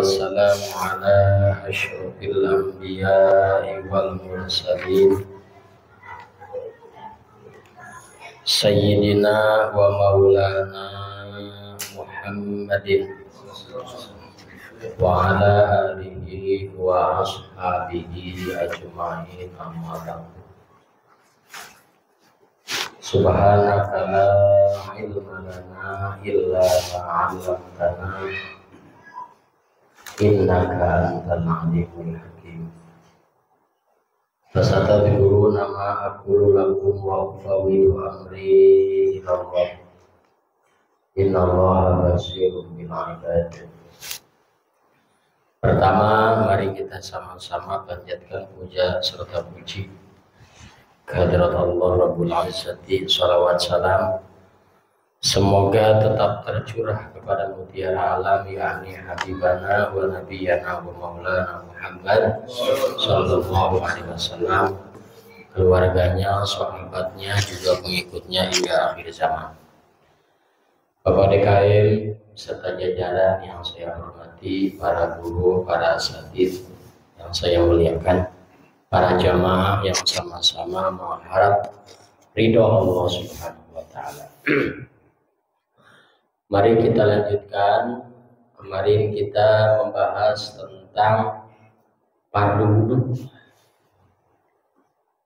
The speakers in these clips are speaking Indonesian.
والسلام على أشرف الأنبياء والمرسلين سيدنا ومولانا محمد وعلى آله وأصحابه أجمعين أما بعد. Subhanaka la ilma lana illa ma 'allamtana innaka antal alimul hakim. Fasatadhkuruna ma aqulu lakum wa ufawwidu amri ila Allah. Innallaha basirun bil 'ibad. Pertama, mari kita sama-sama panjatkan puja serta puji kehadirat Allah Rabbul Izzati, salawat salam semoga tetap tercurah kepada mutiara alam yakni Habibana wa Nabiyana wa Maulana Muhammad sallallahu alaihi wasallam, keluarganya, sahabatnya, juga pengikutnya hingga akhir zaman. Bapak DKM serta jajaran yang saya hormati, para guru, para asatidz yang saya muliakan, para jamaah yang sama-sama mengharap ridho Allah Subhanahu wa taala. Mari kita lanjutkan. Kemarin kita membahas tentang fardu wudu.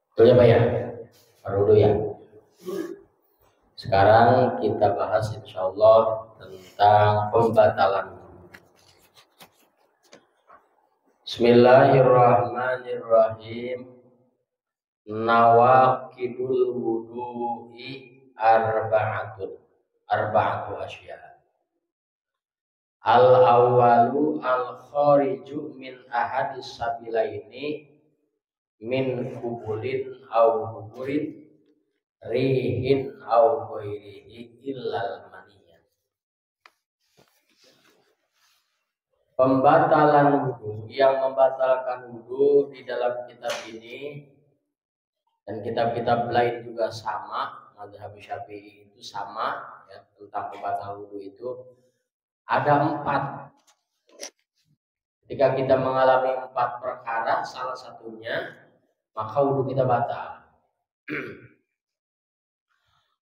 Betul ya Pak ya? Fardu wudu ya. Sekarang kita bahas insyaallah tentang pembatalan. Bismillahirrahmanirrahim. Nawaqidul wudu'i arba'atu asya. Al awwalu al khariju min ahadis sabilaini min kubulin aw huburin rihin aw ghairihi illal maniyah. Pembatalan wudu, yang membatalkan wudu di dalam kitab ini dan kitab-kitab lain juga sama, mazhab Syafi'i itu sama ya, tentang pembatalan wudu itu ada 4. Ketika kita mengalami 4 perkara, salah satunya maka wudu kita batal.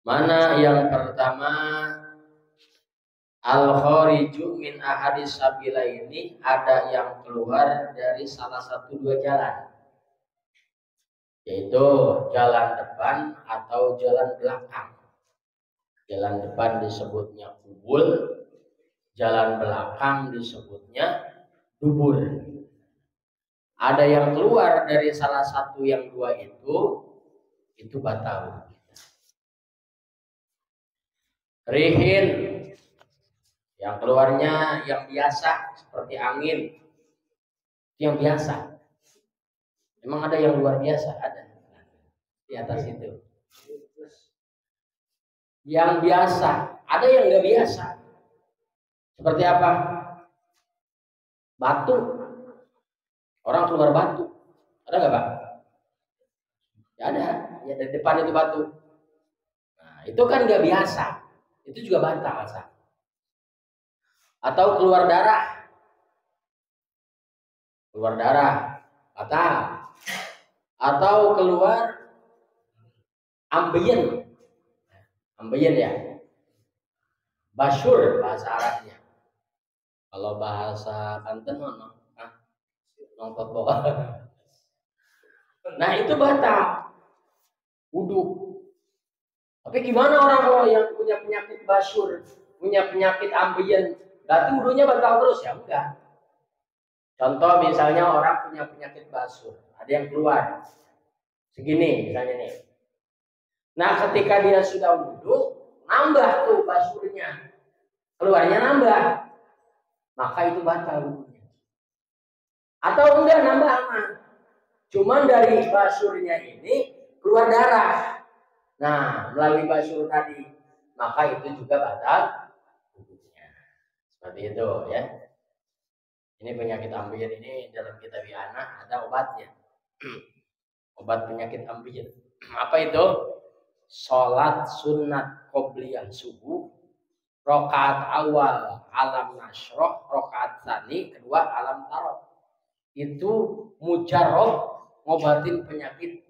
Mana yang pertama? Al-khariju min ahadis sabila, ini ada yang keluar dari salah satu 2 jalan, yaitu jalan depan atau jalan belakang. Jalan depan disebutnya kubul, jalan belakang disebutnya dubur. Ada yang keluar dari salah satu yang 2 itu batal. Rihin, yang keluarnya yang biasa seperti angin, yang biasa. Emang ada yang luar biasa? Ada di atas itu. Yang biasa, ada yang nggak biasa. Seperti apa? Batu. Orang keluar batu. Ada nggak Pak? Ya ada. Ya dari depan itu batu. Nah, itu kan nggak biasa. Itu juga batal asal. Atau keluar darah batal. Atau keluar ambeien ya, basyur bahasa Arabnya. Kalau bahasa Banten nongkot bawah. Nah itu batal wudu. Tapi gimana orang kalau yang punya penyakit basyur, punya penyakit ambeien, berarti wudunya batal terus? Ya enggak. Contoh misalnya orang punya penyakit basyur, ada yang keluar segini misalnya nih. Nah ketika dia sudah wudu, nambah tuh basyurnya, keluarnya nambah, maka itu batal wudunya. Atau enggak nambah aman, cuman dari basyurnya ini keluar darah. Nah melalui basyur tadi, maka itu juga batal wudunya. Seperti itu ya. Ini penyakit ambeien ini dalam kitab Iana ada obatnya. Obat penyakit ambeien. Apa itu? Sholat sunat qobliyah subuh rakaat awal alam nasroh, rokaat tsani, kedua alam taroh. Itu mujarrob ngobatin penyakit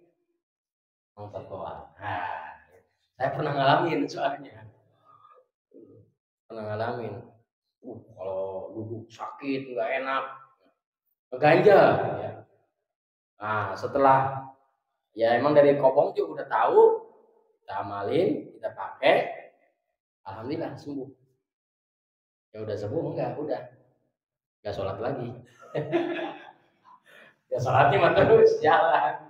tertular. Nah, saya pernah ngalamin soalnya. Pernah ngalamin. Kalau duduk sakit nggak enak, ngeganja. Ya. Nah, setelah ya emang dari Kopong juga udah tahu, kita amalin, kita pakai, alhamdulillah sembuh. Ya udah sembuh enggak, nggak sholat lagi. Ya sholatnya mah terus jalan.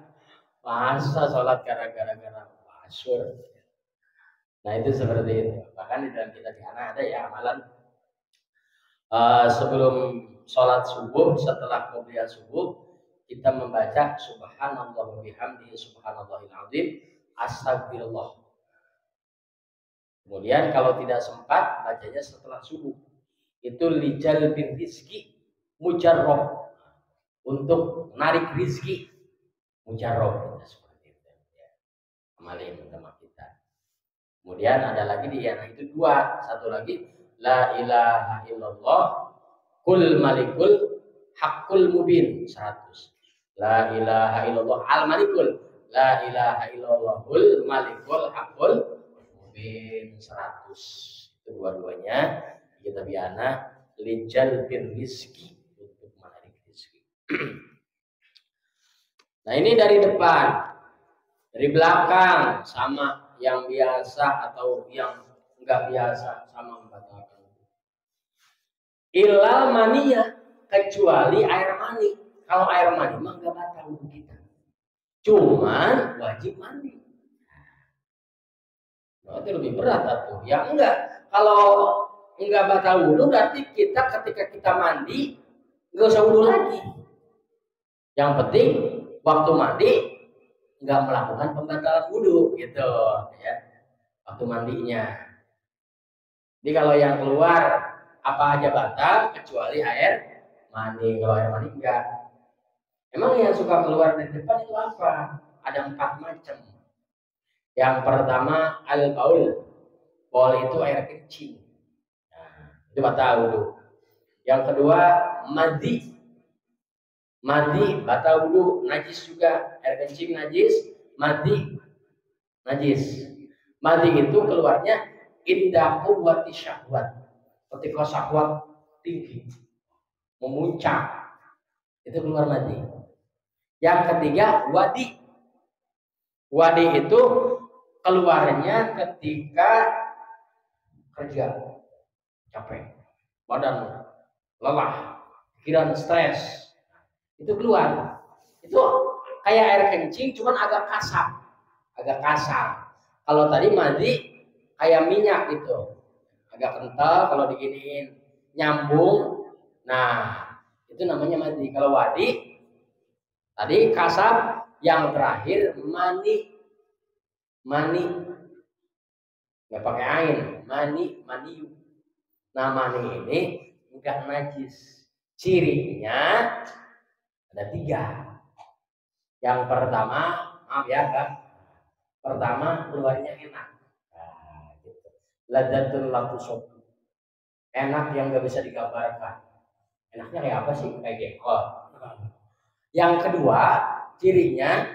Masa sholat gara-gara basur. Nah itu seperti itu. Bahkan di dalam kitab Ihana ada ya amalan sebelum sholat subuh, setelah qobliyah subuh, kita membaca subhanallah wa bihamdihi subhanallahil azim, astagfirullah. Kemudian kalau tidak sempat bacanya setelah subuh. Itu lijal bin rizki mujarrob, untuk narik rizki mujarrob, seperti itu ya. Amalin sama kita. Kemudian ada lagi di yang itu dua, satu lagi la ilaha illallah kul malikul hakul mubin 100. La ilaha illallah al malikul, la ilaha illallahul malikul hakul mubin 100. Itu dua-duanya kita biana lijal bin rizki, untuk menarik rizki. Nah ini dari depan, dari belakang sama yang biasa atau yang enggak biasa sama membatalkan. Ilal maniyah, kecuali air mani. Kalau air mani mah enggak batal wudhu kita. Cuman wajib mandi. Berarti lebih berat tuh. Ya enggak. Kalau enggak batal wudhu berarti kita ketika kita mandi enggak usah wudhu lagi. Yang penting waktu mandi nggak melakukan pembatalan wudhu gitu ya, waktu mandinya. Jadi kalau yang keluar apa aja batal kecuali air mani. Kalau air mani enggak. Emang yang suka keluar dari depan itu apa? Ada 4 macam. Yang pertama al-baul. Baul itu air kencing. Nah, itu batal wudhu. Yang kedua madi. Madi batal wudhu, najis juga. Air kencing najis, madi najis. Madi itu keluarnya indah quwwati syahwat, ketika syahwat tinggi memuncak, itu keluar madi. Yang ketiga wadi. Wadi itu keluarnya ketika kerja capek, badan lelah, pikiran stres, itu keluar. Itu kayak air kencing cuman agak kasar. Kalau tadi mandi kayak minyak gitu, agak kental. Kalau diginiin nyambung, nah itu namanya mandi. Kalau wadi tadi kasar. Yang terakhir mani nggak pakai ain, maniu. Nah mani ini enggak najis. Cirinya ada 3. Yang pertama, maaf ya Kak, pertama keluarnya enak. Nah, gitu. Ladzatun latusok, enak yang nggak bisa digambarkan. Enaknya kayak apa sih? Kayak jengkol. Yang kedua, cirinya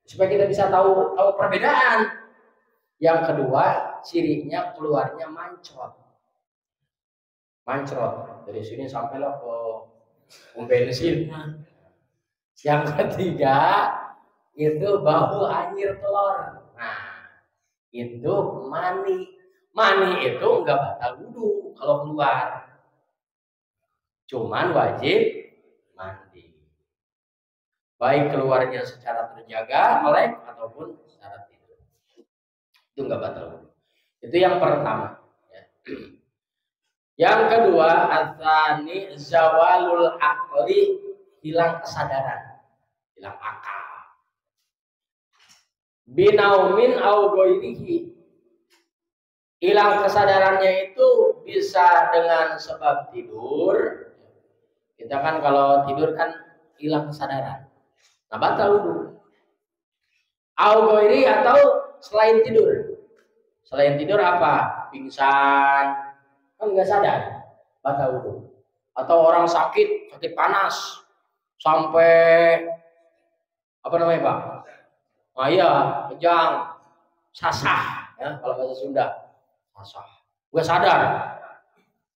supaya kita bisa tahu perbedaan. Yang kedua, cirinya keluarnya mancrot. Dari sini sampai lo ke bensin. Yang ketiga itu bau anyir telur. Nah, itu mani. Mani itu enggak batal wudhu kalau keluar. Cuman wajib mandi. Baik keluarnya secara terjaga, melek ataupun secara tidur. Itu enggak batal wudhu. Itu yang pertama. Ya. Yang kedua, atsani zawalul aqli, hilang kesadaran, hilang akal. Binaumin au ghairihi, hilang kesadarannya itu bisa dengan sebab tidur. Kita kan kalau tidur kan hilang kesadaran. Nah, batal wudhu. Au ghairi, atau selain tidur. Selain tidur apa? Pingsan, kan nggak sadar. batal wudhu. Atau orang sakit panas sampai apa namanya Pak? Nah iya, kejang, sasah, ya kalau bahasa Sunda, sasah. Gak sadar.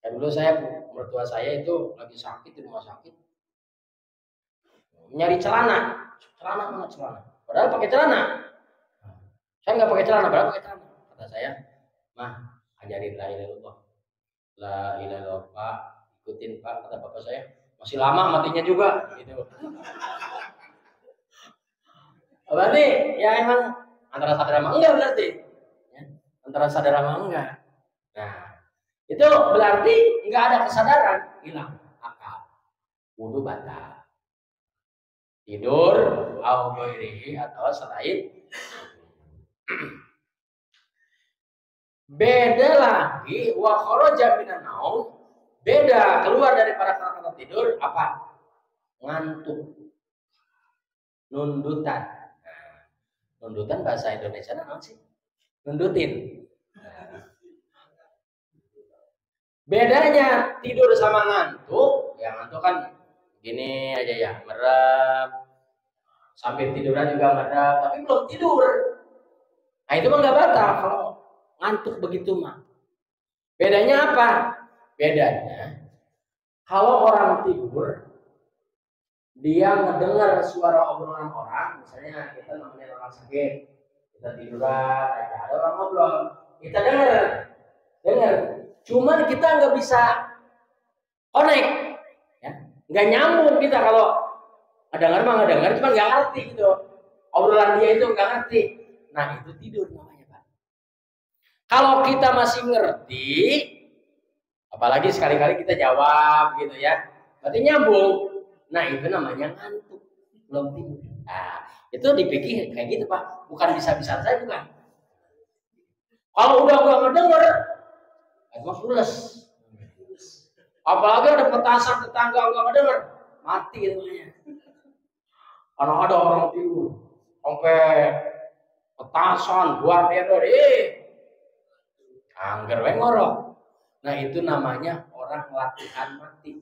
Ya, dulu mertua saya itu lagi sakit di rumah sakit, nyari celana mana celana? Padahal pakai celana. Saya nggak pakai celana, padahal pakai celana. Kata saya, mah ajarin la ilaha illallah, la ilaha illallah Pak, ikutin Pak, kata bapak saya. Masih lama matinya juga, gitu. Berarti ya emang antara sadar sama enggak berarti, ya, antara sadar sama enggak. Nah, itu berarti nggak ada kesadaran, hilang akal, wudu batal. Tidur, au ghairihi atau selain. Beda lagi wa kharaja minan naum, beda keluar dari para kata tidur apa? Ngantuk. Nundutan. Nundutan bahasa Indonesia apa sih? Nundutin. Bedanya tidur sama ngantuk, ya ngantuk kan gini aja ya, merem. Sambil tiduran juga merem, tapi belum tidur. Nah itu mah nggak batal kalau ngantuk begitu mah. Bedanya apa? Bedanya kalau orang tidur, dia ngedengar suara obrolan orang, misalnya kita nemenin orang sakit, kita tiduran, ada orang ngobrol, kita dengar. Cuman kita nggak bisa connect, ya, nggak nyambung kita kalau dengar mah nggak dengar, cuma nggak ngerti gitu, obrolan dia itu nggak ngerti. Nah itu tidur namanya Pak. Kalau kita masih ngerti, apalagi sekali-kali kita jawab gitu ya, berarti nyambung. Nah itu namanya ngantuk, belum tidur. Nah itu dipikir kayak gitu Pak, bukan bisa-bisa saya bukan. Kalau udah gak ngedenger, itu pulas. Apalagi ada petasan tetangga gak ngedenger, mati itu namanya. Karena ada orang tidur sampai petasan buat teror, angger we ngorok. Nah itu namanya orang latihan mati.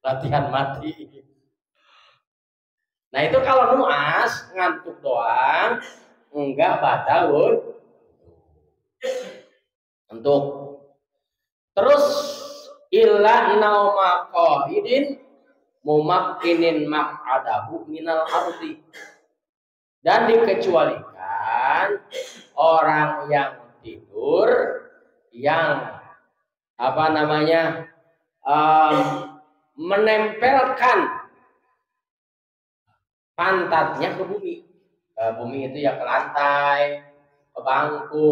Latihan mati. Nah itu kalau nuas ngantuk doang, enggak batal ngantuk. Terus illa nauma qaidin mumakkinin maq'adahu minal ardi. Dan dikecualikan orang yang tidur yang apa namanya menempelkan pantatnya ke bumi. Bumi itu ya ke lantai, ke bangku,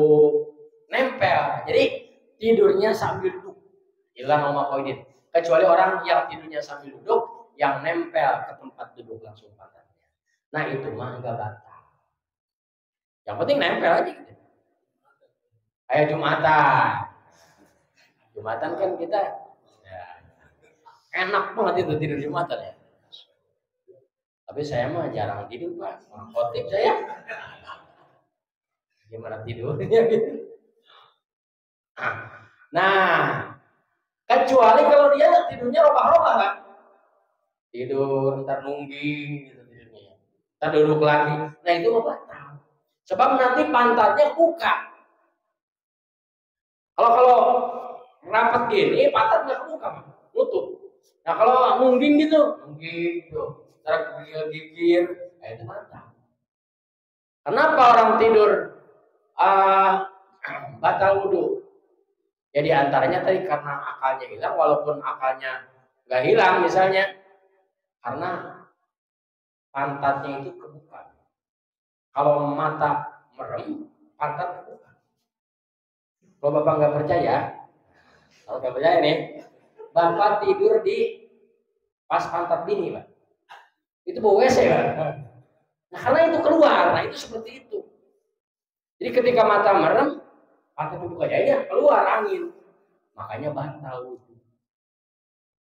nempel. Jadi tidurnya sambil duduk. Ilah nama koidin. Kecuali orang yang tidurnya sambil duduk, yang nempel ke tempat duduk langsung pantatnya. Nah itu mah enggak batal. Yang penting nempel aja gitu. Kayak Jumatan kan kita ya, enak banget itu tidur Jumatan ya. Tapi saya mah jarang tidur Pak, orang khotib saya. Gimana tidurnya gitu. Nah, kecuali kalau dia tidurnya robah-robah kan. Tidur, ntar nungging gitu tidurnya. Ntar duduk lagi. Nah itu mah batal. Sebab nanti pantatnya buka. Kalau rapat gini, pantatnya buka, nutup. Nah kalau nungging gitu, ntar gigir, itu batal. Kenapa orang tidur batal wudhu? Ya diantaranya tadi karena akalnya hilang, walaupun akalnya nggak hilang misalnya, karena pantatnya itu kebuka. Kalau mata merem, pantat kebuka. Kalau Bapak nggak percaya, kalau nggak percaya nih, Bapak tidur di pas pantat bini, Pak. Itu bau WC, Pak. Nah, karena itu keluar, nah itu seperti itu. Jadi ketika mata merem, pantat kebuka ya keluar angin. Makanya batal wudhu.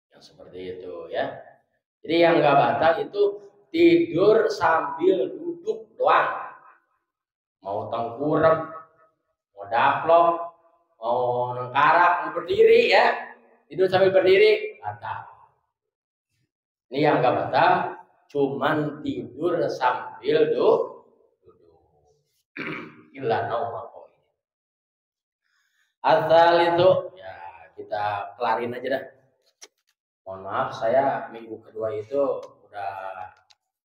Yang seperti itu ya. Jadi yang nggak batal itu tidur sambil duduk doang. Mau tengkurap, mau daplok, mau nengkarak, mau berdiri ya. Tidur sambil berdiri, batal. Ini yang nggak batal, cuman tidur sambil duduk. Illa nauma. Asal itu, ya kita kelarin aja dah. Mohon maaf, saya minggu kedua itu udah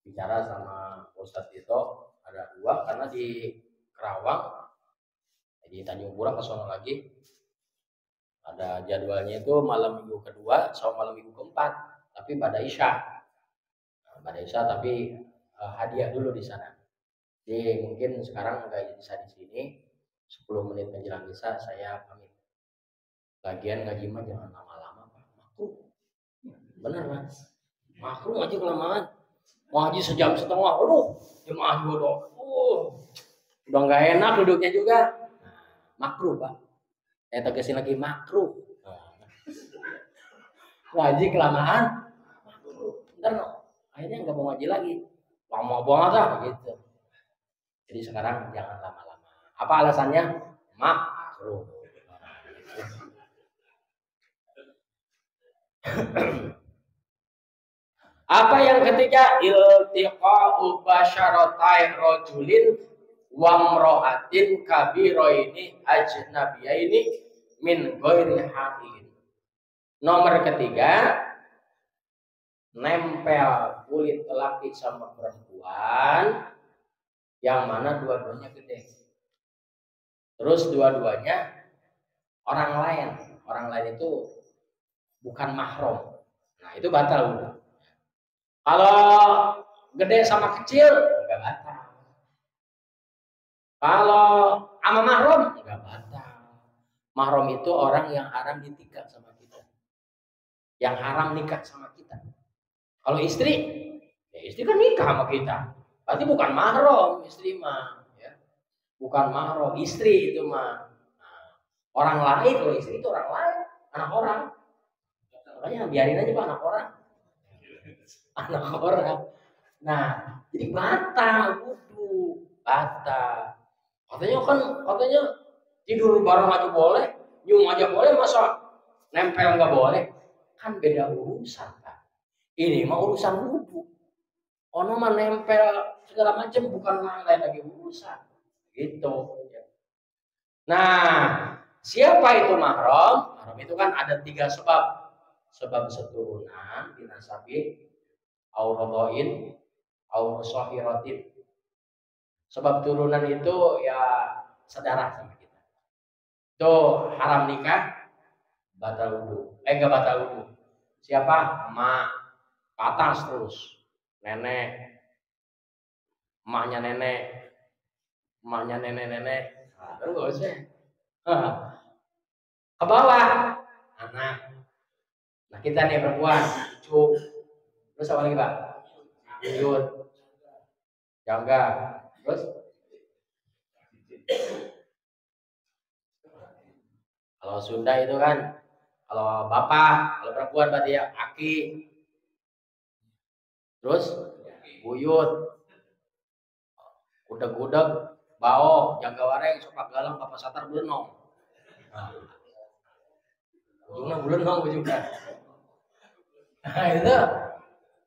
bicara sama Ustadz Tito, ada 2 karena di Kerawang, di Tanjung Pura ke sono lagi. Ada jadwalnya itu malam minggu kedua sama malam minggu keempat, tapi pada Isya. Pada Isya tapi hadiah dulu di sana. Jadi mungkin sekarang nggak bisa di sini. 10 menit menjelang Isya saya pamit. Lagian ngaji mah jangan lama-lama, Pak. Makruh. Bener, Mas. Makruh ngaji kelamaan. Mau ngaji sejam setengah, aduh, jemaah juga dong. Udah nggak enak duduknya juga. Makruh, Pak. Saya tegasin lagi, makruh. Ngaji kelamaan, ntar akhirnya nggak mau ngaji lagi. Lama banget lah gitu. Jadi sekarang jangan lama-lama. Apa alasannya? Makruh. Apa yang ketiga? Iltiqa'u basyaratai rajulin wa imra'atin kabiraini ajnabiyaini min ghairi hailin. Nomor ketiga, nempel kulit laki sama perempuan yang mana dua-duanya gede. Terus dua-duanya orang lain. Orang lain itu bukan mahram. Nah, itu batal udah. Kalau gede sama kecil enggak batal. Kalau sama mahram enggak batal. Mahram itu orang yang haram dinikah sama kita. Yang haram nikah sama kita. Kalau istri, ya istri kan nikah sama kita. Berarti bukan mahram istri mah, ya. Bukan mahram istri itu mah. Nah, orang lain, kalau istri itu orang lain, anak orang. Makanya biarin aja Pak, anak orang. Anak orang. Nah, jadi batal wudu, batal. Katanya tidur bareng aja boleh, nyium aja boleh, masa nempel nggak boleh? Kan beda urusan, Pak. Ini mah urusan wudu. Ono mah nempel segala macam, bukan lain lagi urusan. Gitu. Nah, siapa itu mahram? Mahram itu kan ada 3 sebab. Sebab seturunan, dinasabi, aurodoin, aurosohiratin. Sebab turunan itu ya saudara sama kita. Itu haram nikah, batal wudu. Enggak batal wudu. Siapa? Emak, ke atas terus. Nenek, emaknya nenek, emaknya nenek-nenek. Nah, terus ya. Ke bawah, anak. Nah kita nih perempuan, cucu. Terus apa lagi Pak? Buyut, jangga. Terus kalau Sunda itu kan, kalau bapak, kalau perempuan berarti ya aki. Terus buyut, gudeg-gudeg, bau, jangga wareng, sopak galang, bapak satar belenong. Ujungnya belenong juga. Nah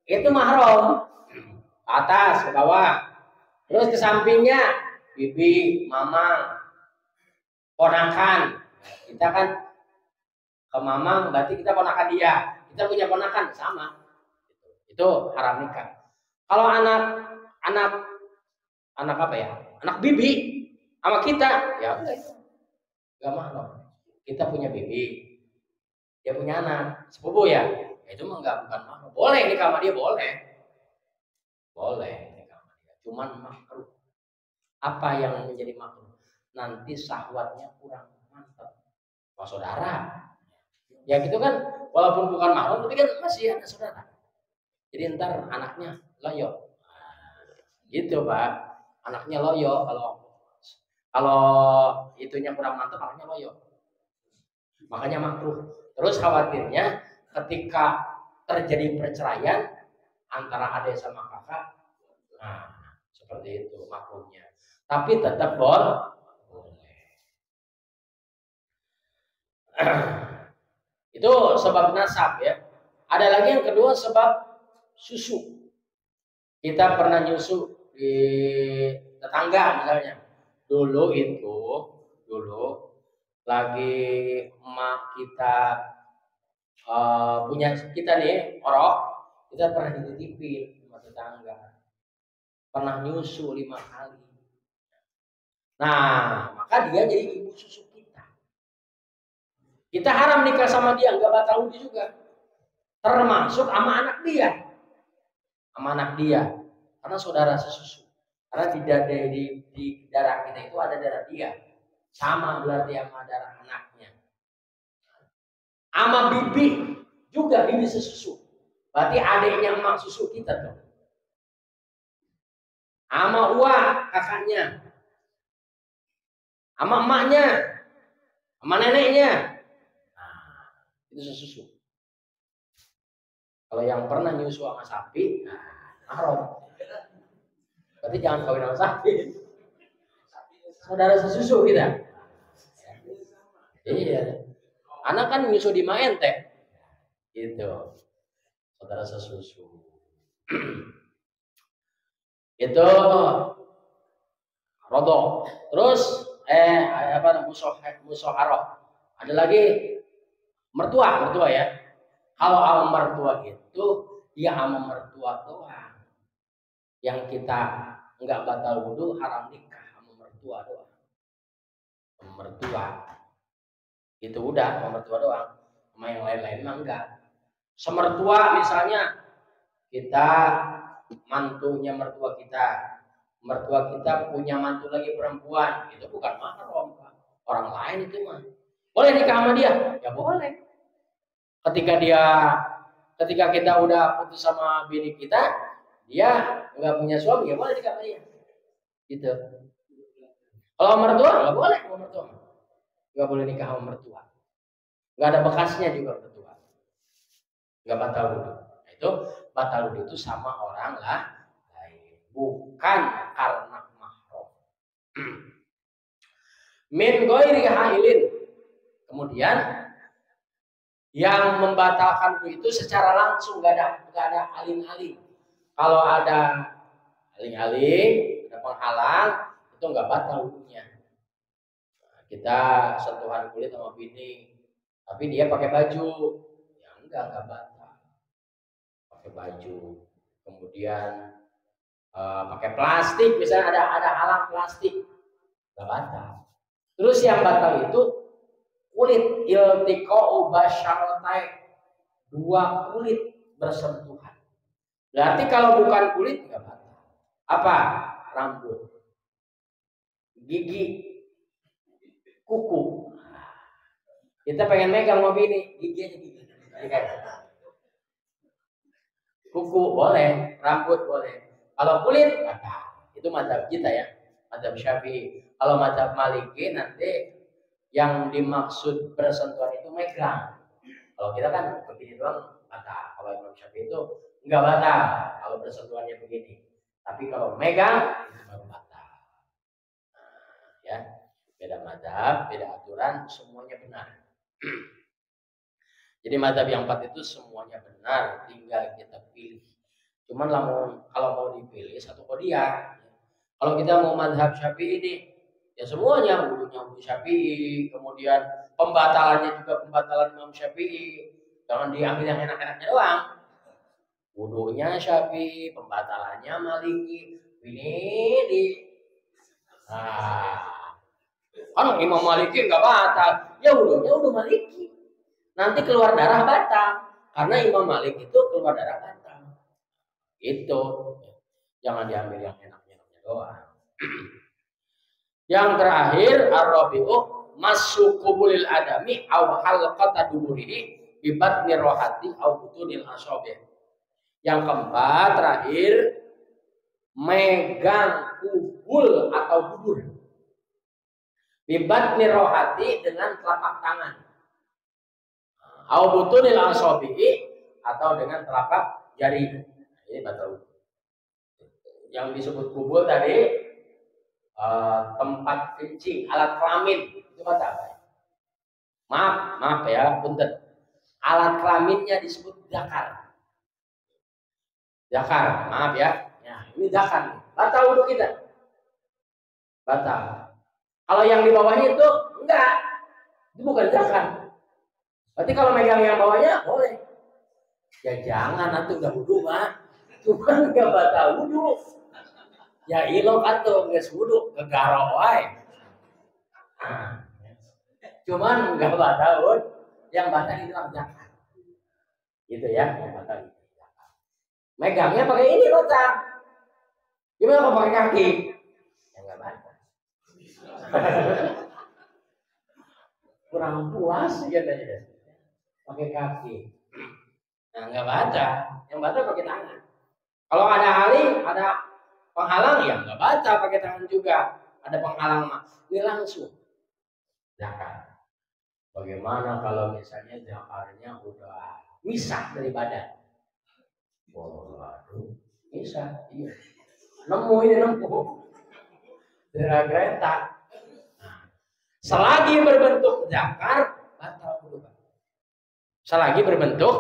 itu mahram. Atas ke bawah. Terus ke sampingnya bibi, mama, ponakan. Kita kan ke mamang berarti kita ponakan dia. Kita punya ponakan sama. Itu haram nikah. Kalau anak apa ya? Anak bibi sama kita, ya udah itu. Enggak mahram. Kita punya bibi. Dia punya anak, sepupu ya. Itu mah bukan mahram. Boleh nikah sama dia, boleh. Boleh nikah sama dia. Cuman makruh. Apa yang menjadi makruh? Nanti syahwatnya kurang mantap. Sama saudara. Ya gitu kan, walaupun bukan mahram tapi kan masih ada saudara. Jadi ntar anaknya loyo. Gitu Pak. Anaknya loyo kalau itunya kurang mantap anaknya loyo. Makanya makruh. Terus khawatirnya ketika terjadi perceraian antara adik sama kakak, nah seperti itu makruhnya. Tapi tetap boleh. Itu sebab nasab ya. Ada lagi yang kedua sebab susu. Kita pernah nyusu di tetangga misalnya. Dulu lagi emak kita punya kita nih orok, kita pernah dititipin sama tetangga. Pernah nyusu 5 kali. Nah, maka dia jadi ibu susu kita. Kita haram nikah sama dia, nggak batal wudhu juga. Termasuk sama anak dia. Sama anak dia. Karena saudara sesusu. Karena tidak di darah kita itu ada darah dia. Sama berarti sama darah anaknya. Sama bibi juga, bibi sesusu. Berarti adiknya emak susu kita tuh. Sama uak kakaknya. Sama emaknya. Sama neneknya. Nah, itu sesusu. Kalau yang pernah nyusu sama sapi, haram. Berarti jangan kawin sama sapi. Saudara sesusu kita. Iya. Anak kan nyusu di maente. Gitu. Saudara sesusu. Itu rodok. Terus musoharoh. Ada lagi mertua ya. Kalau sama mertua itu dia sama mertua doang. Yang kita nggak batal wudhu, haram nikah sama mertua doang. Sama mertua. Itu udah sama mertua doang. Sama yang lain-lain mah enggak. Semertua misalnya kita mantunya mertua kita punya mantu lagi perempuan, itu bukan mahram, orang lain itu mah. Boleh nikah sama dia? Ya boleh. Ketika kita udah putus sama bini kita, dia nggak punya suami, ya boleh nikah sama dia. Gitu. Kalau mertua nggak boleh sama mertua. Nggak boleh nikah sama mertua. Nggak ada bekasnya juga mertua. Nggak batal wudhu. Nah, itu batal wudhu itu sama orang lah lain, bukan karena mahram. Min ghairi hailin. Kemudian yang membatalkan wudhu itu secara langsung, nggak ada aling-aling. Kalau ada aling-aling, ada penghalang, itu nggak batal wudhunya. Nah, kita sentuhan kulit sama bini, tapi dia pakai baju, ya enggak batal. Pakai baju, kemudian pakai plastik, misalnya ada halang plastik, nggak batal. Terus yang batal itu kulit, iltiqa'u basyaratai, 2 kulit bersentuhan. Berarti kalau bukan kulit nggak batal. Apa? Rambut, gigi, kuku. Kita pengen megang mobil ini, gigi aja gigi. Kuku boleh, rambut boleh. Kalau kulit batal. Itu mazhab kita ya, mazhab Syafi'i. Kalau mazhab Maliki nanti yang dimaksud bersentuhan itu megang. Kalau kita kan begini doang batal. Kalau Imam Syafi'i itu enggak batal kalau bersentuhannya begini. Tapi kalau megang itu baru batal. Nah, ya, beda mazhab, beda aturan, semuanya benar. Jadi mazhab yang 4 itu semuanya benar, tinggal kita pilih. Cuman kalau mau dipilih satu qadiyah. Kalau kita mau mazhab Syafi'i ini, ya semuanya wudhunya wudhu Syafi'i, kemudian pembatalannya juga pembatalan Imam Syafi'i. Jangan diambil yang enak-enaknya doang. Wudhunya Syafi'i, pembatalannya Maliki. Kan Imam Maliki nggak batal, ya wudhunya wudhu Maliki. Nanti keluar darah batal, karena Imam Malik itu keluar darah batal. Itu jangan diambil yang enak-enaknya doang. Yang terakhir ar-rabi'u masuk kubulil adami aw halqata duburihi bi batni rohati aw butunil asabi'. Yang keempat terakhir, megang kubul atau dubur. Bi batni rohati dengan telapak tangan. Aw butunil asabi' atau dengan telapak jari. Ini batal. Yang disebut kubul tadi tempat kencing, alat kelamin, itu batal. Maaf ya, punten. alat kelaminnya disebut zakar. Zakar, maaf ya. Ya, ini zakar. Batal wudhu kita. Batal. Kalau yang di bawahnya itu enggak. Itu bukan zakar. Berarti kalau megang yang bawahnya boleh. Ya jangan, nanti udah wudhu mah. Cuman enggak batal wudhu. Ya ilo atau geus wudhu kegaro wae. Nah, cuman enggak batal wudhu. Yang batal itu zakar. Gitu ya, yang batal itu. Megangnya pakai ini batal. Gimana kalau pakai kaki? Ya enggak batal. Kurang puas katanya. Pakai kaki. Nah, enggak batal. Yang batal pakai tangan. Kalau ada ada penghalang ya enggak batal pakai tangan juga. Ada penghalang mah. Ini langsung zakat. Bagaimana kalau misalnya zakarnya udah misah dari badan? Waduh, misah. Iya. Nemu. Dari kereta. Nah, selagi berbentuk zakar, batal wudhu. Selagi berbentuk,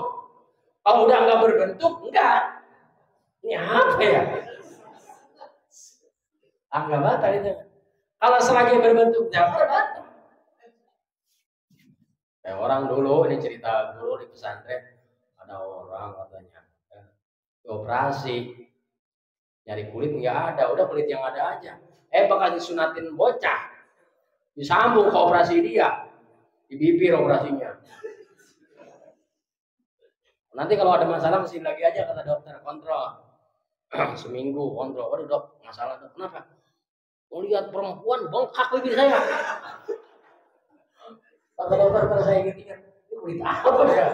kalau udah enggak berbentuk, enggak. Ini apa ya? Enggak batal itu. Kalau selagi berbentuk zakar, batal. Kayak orang dulu, ini cerita dulu di pesantren, ada orang katanya operasi, nyari kulit nggak ada, udah kulit yang ada aja. Bakal disunatin bocah, disambung ke operasi dia, di bibir operasinya. Nanti kalau ada masalah kesini lagi aja kata dokter, kontrol. Seminggu kontrol. Waduh dok, masalah dok. Kenapa? Mau lihat perempuan bengkak bibir saya. Kata dokter saya gitu kan, ini kulit apa ya?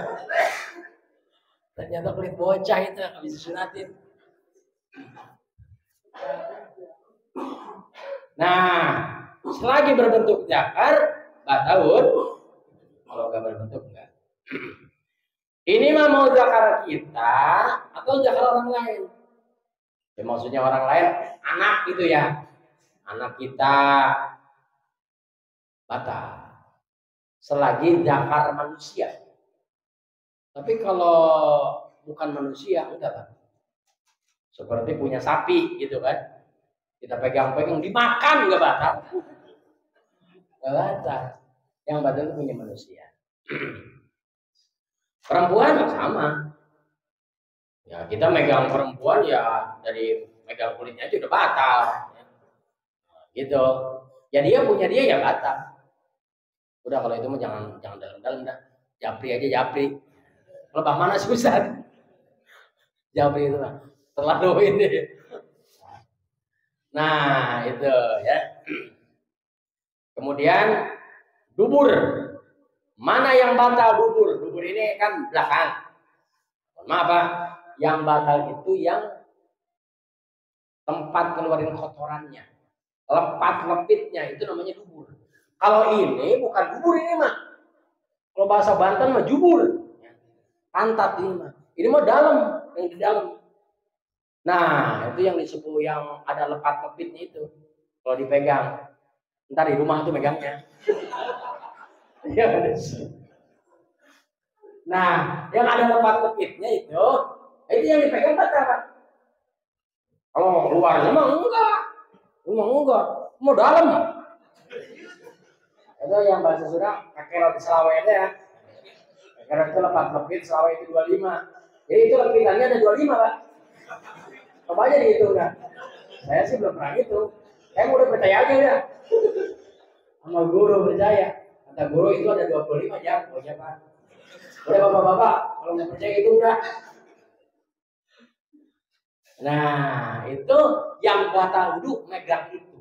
Ternyata kulit bocah itu nggak bisa sunatin. Nah, selagi berbentuk zakar, batal wudhu. Kalau nggak berbentuk enggak. Ini mah mau zakar kita atau zakar orang lain? Ya, maksudnya orang lain, anak gitu ya. Anak kita batal. Selagi zakar manusia. Tapi kalau bukan manusia, enggak Pak. Seperti punya sapi gitu kan. Kita pegang-pegang, dimakan enggak batal. Enggak batal. Yang batal itu punya manusia. Perempuan sama. Ya kita megang perempuan ya dari megang kulitnya aja udah batal. Gitu. Ya dia punya dia ya batal. Udah kalau itu mah jangan dalam-dalam dah. Japri aja japri. Lebah mana susah. Japri itu lah. Terlalu ini. Nah, itu ya. Kemudian dubur. Mana yang batal dubur? Dubur ini kan belakang. Maaf Pak, yang batal itu yang tempat keluarin kotorannya. Lepat lepitnya itu namanya dubur. Kalau ini bukan dubur ini mah. Kalau bahasa Banten mah jubur. Pantat ini mah. Ini mah dalam, yang di dalam. Nah, itu yang disebut yang ada lepat lepitnya itu. Kalau dipegang. Ntar di rumah tuh megangnya. Nah, yang ada lepat lepitnya itu yang dipegang batal. Kalau luarnya mah enggak. Mau dalam. Itu yang bahasa Sunda kakek di Selawai ya. Kakek itu lepat lepit, Selawai itu 25. Jadi itu lepitannya ada 25 Pak. Coba aja dihitung kan. Saya sih belum pernah gitu. Saya udah percaya aja udah. Sama guru percaya. Kata guru itu ada 25 jam. Oh iya Pak. Udah bapak-bapak, kalau nggak percaya itu udah. Nah, itu yang batal wudhu megang itu.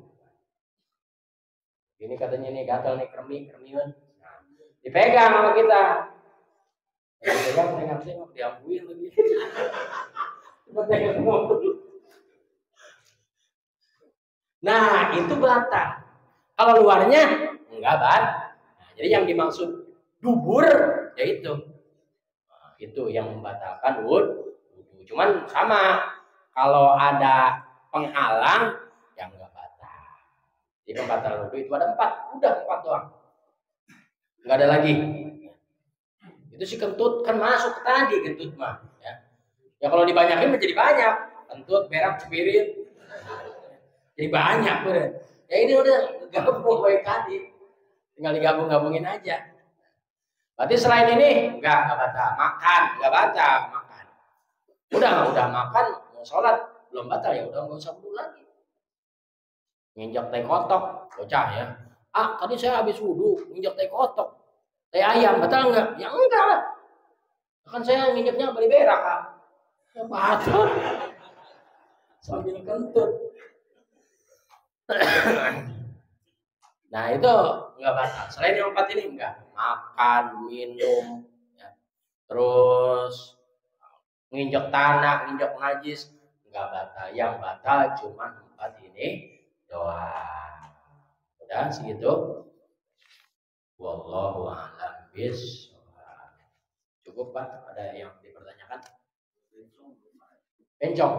Ini katanya nih gatal nih kermiun. Nah, dipegang sama kita. Dipegang tengok diambuin lagi. Nah, itu batal. Kalau luarnya enggak batal. Nah, jadi yang dimaksud dubur yaitu itu yang membatalkan wudhu. Cuman sama kalau ada penghalang yang enggak batal. Jadi pembatalan wudhu itu ada 4, udah 4 doang. Enggak ada lagi. Itu si kentut kan masuk tadi kentut mah. Ya kalau dibanyakin menjadi banyak. Kentut, berak, spirit. Jadi banyak bener. Ya ini udah gabung baik tadi. Tinggal digabung-gabungin aja. Berarti selain ini enggak batal. Makan, enggak batal. Makan. Udah makan, mau sholat belum batal ya udah nggak usah wudhu lagi. Nginjak teh kotok, bocah ya. Tadi saya habis wudhu, nginjak teh kotok. Teh ayam, batal enggak? Ya enggak lah. Kan saya nginjaknya beli berak, Kak. Ya batal. Sambil kentut. Nah itu enggak batal. Selain yang 4 ini enggak. Makan, minum, ya. Terus nginjak tanah, nginjak najis, enggak batal. Yang batal cuma 4 ini doang. Udah segitu. Wallahu a'lam bishawab. Cukup Pak? Ada yang dipertanyakan? Bencong.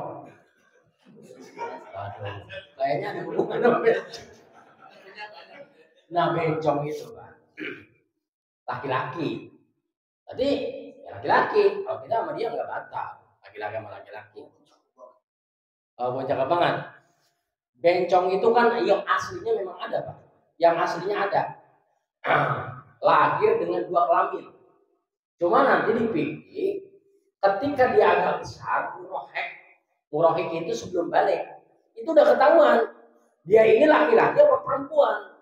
Aduh, kayaknya ada hubungan sama bencong. Nah bencong itu Pak, laki-laki. Tadi ya laki-laki. Kalau kita sama dia nggak batal. Laki-laki sama laki-laki. Bocah kebangan. Bencong itu kan yang aslinya memang ada Pak. Yang aslinya ada. Lahir dengan 2 kelamin. Cuma nanti dipilih ketika dia agak besar, murohik itu sebelum balik. Itu udah ketahuan. Dia ini laki-laki atau perempuan.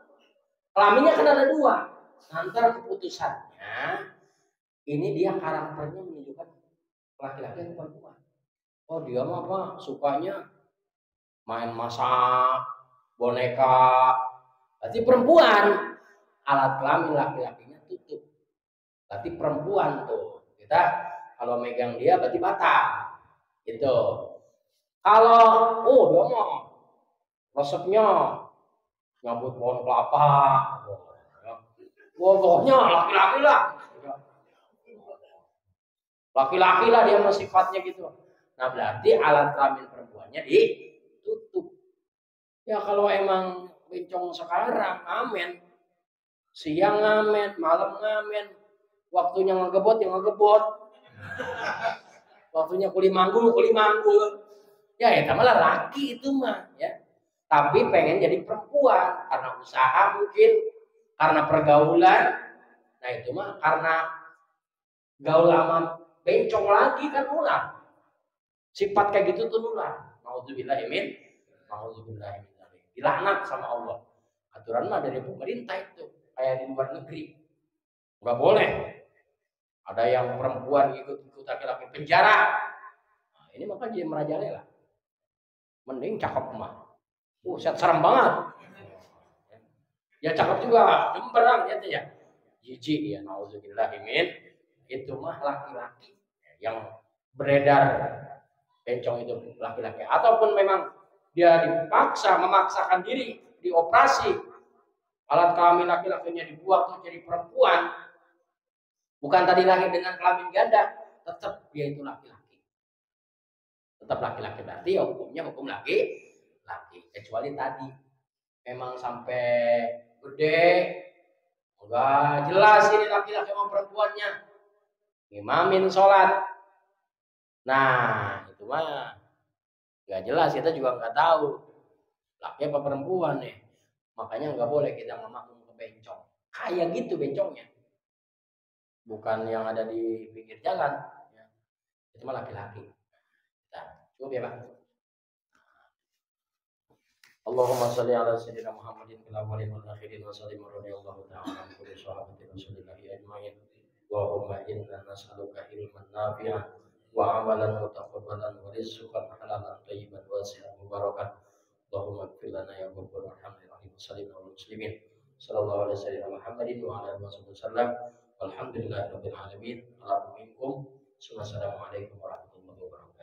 Kelaminnya kan ada 2. Antara keputusannya, ini dia karakternya menunjukkan laki-laki atau perempuan. Oh dia mah apa? Sukanya main masak, boneka. Berarti perempuan. Alat kelamin laki-lakinya tutup. Berarti perempuan tuh. Kita kalau megang dia berarti batal. Gitu. Kalau dia mah resepnya nyambut pohon kelapa. Pokoknya laki-laki lah. Laki-laki lah dia mah sifatnya gitu. Nah berarti alat kelamin perempuannya ditutup. Ya kalau emang bencong sekarang, amen. Siang ngamen, malam ngamen. Waktunya ngegebot, ya ngegebot. Waktunya kuli manggul. Ya malah laki itu mah ya. Tapi pengen jadi perempuan karena usaha mungkin, karena pergaulan. Nah itu mah karena gaul sama bencong lagi kan ular. Sifat kayak gitu tuh nular. Nauzubillahimin. Dilaknat sama Allah. Aturan mah dari pemerintah itu. Kayak di luar negeri. Nggak boleh. Ada yang perempuan ikut laki-laki penjara. Nah, ini maka jadi merajalela. Mending cakep mah. Serem banget. Ya cakep juga, jemberang gitu ya. Jijik ya, nauzubillahimin. Itu mah laki-laki yang beredar bencong itu laki-laki. Ataupun memang dia memaksakan diri dioperasi. Alat kelamin laki-lakinya dibuat untuk jadi perempuan. Bukan tadi lahir dengan kelamin ganda, tetap dia itu laki-laki. Tetap laki-laki berarti ya hukumnya hukum laki. Kecuali tadi memang sampai gede, enggak jelas ini laki-laki sama perempuannya. Imamin sholat. Nah itu mah nggak jelas, kita juga nggak tahu laki apa perempuan nih. Makanya nggak boleh kita memakmum ke bencong. Kayak gitu bencongnya. Bukan yang ada di pinggir jalan. Ya. Itu mah laki-laki. Nah, cukup ya Pak. Allahumma shalli ala sayyidina Muhammadin fil awwalin wal akhirin wa sallim radhiyallahu ta'ala an kulli sahabati rasulillahi ajma'in. Allahumma inna nas'aluka ilman nafi'an wa amalan mutaqabbalan wa rizqan halalan thayyiban wasi'an mubarakan. Allahumma ighfir lana ya rabbal alamin wa sallim ala muslimin. Sallallahu alaihi wasallam Muhammadin wa ala alihi wasallam. Alhamdulillahirabbil alamin. Assalamualaikum warahmatullahi wabarakatuh.